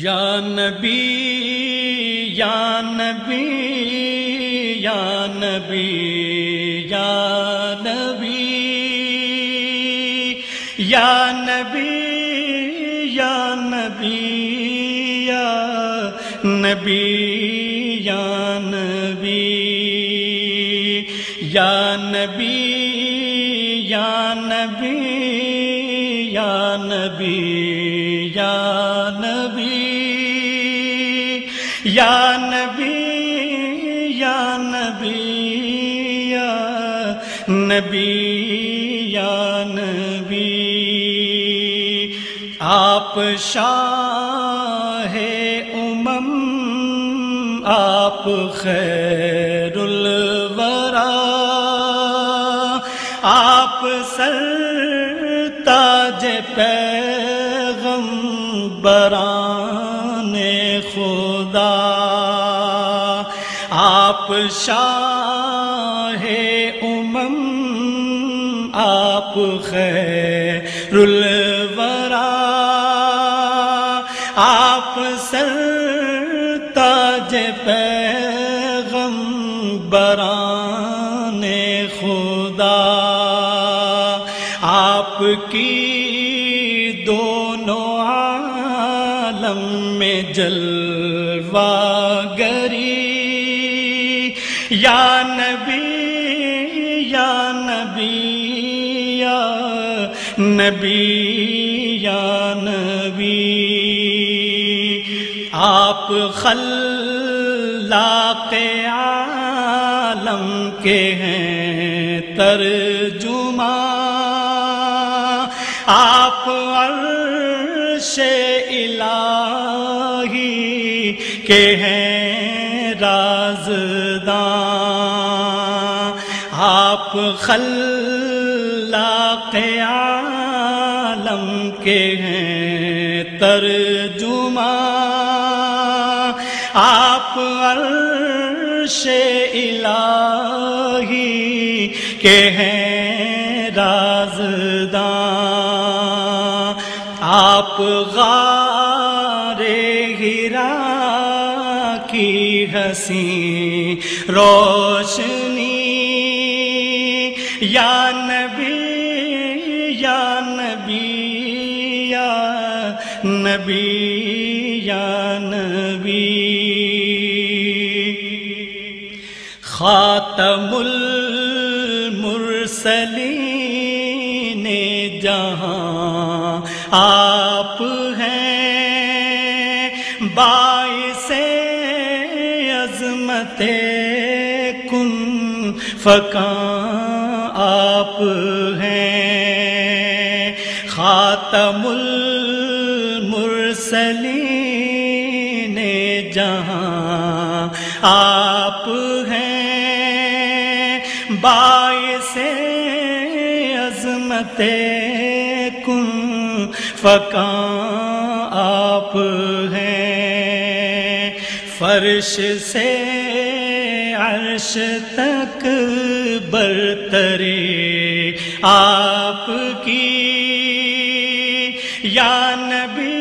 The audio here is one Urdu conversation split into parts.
یا نبی یا نبی یا نبی یا نبی یا نبی یا نبی یا نبی یا نبی یا نبی یا نبی یا نبی یا نبی یا نبی یا نبی یا نبی یا نبی آپ شاہ امم آپ خیر الورا آپ سر تاج پیغمبران خدا آپ شاہ امم آپ خیر الورا آپ سر تاج پیغمبران خدا آپ کی دونوں عالم میں جلوہ گری یا نبی یا نبی یا نبی یا نبی آپ خلاق عالم کے ہیں ترجمہ آپ عرش الہی کے ہیں رازداں آپ خلاق عالم کے ہیں ترجمہ آپ عرش الہی کے ہیں رازداں آپ غار حرا کی حسین روشنی یا نبی یا نبی یا نبی یا نبی خاتم المرسلین جہاں آپ ہیں باعث عظمت کن فکاں آپ ہیں خاتم المرسلین جہاں آپ ہیں باعث عظمت کن فکاں آپ ہیں فرش سے عرش تک برتری آپ کی یا نبی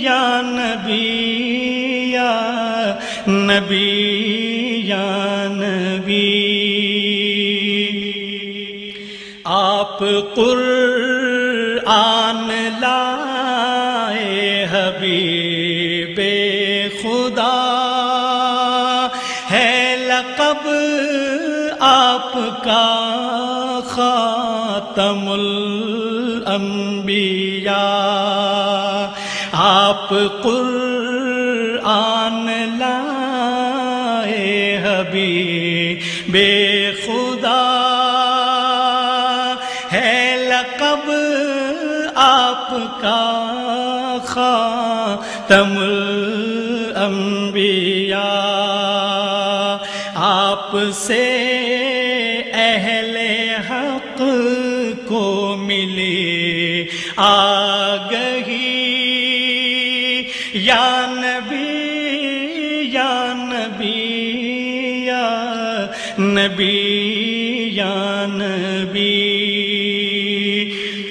یا نبی یا نبی یا نبی آپ قرآن لائے حبیب خدا ہے لقب آپ کا خاتم الانبیاء آپ قرآن لائے حبیب خدا ہے لقب آپ کا خاتم الانبیاء آپ سے اہل حق کو ملی آگہی یا نبی یا نبی یا نبی یا نبی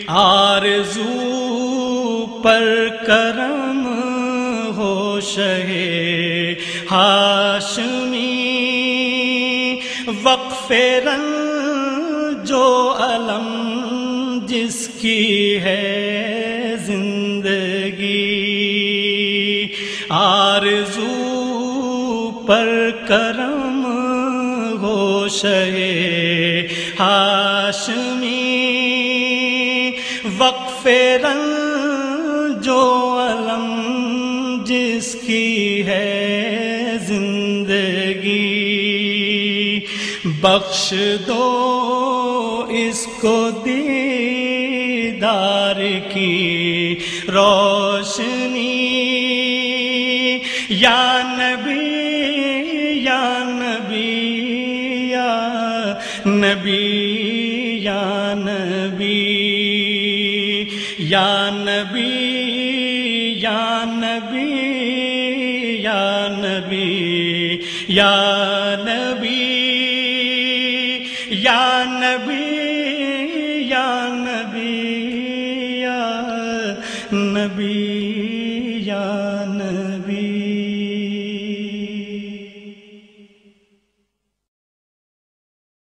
آرزو پر کرم ہو شہے ہاشمی، وقف رنج جو علم جس کی ہے زندگی، آرزو پر کرم ہو شہے ہاشمی، وقف رنج جو علم جس کی ہے زندگی، بخش دو اس کو دیدار کی روشنی، یا نبی یا نبی یا نبی یا نبی یا نبی یا نبی یا نبی یا نبی یا نبی یا نبی یا نبی یا نبی۔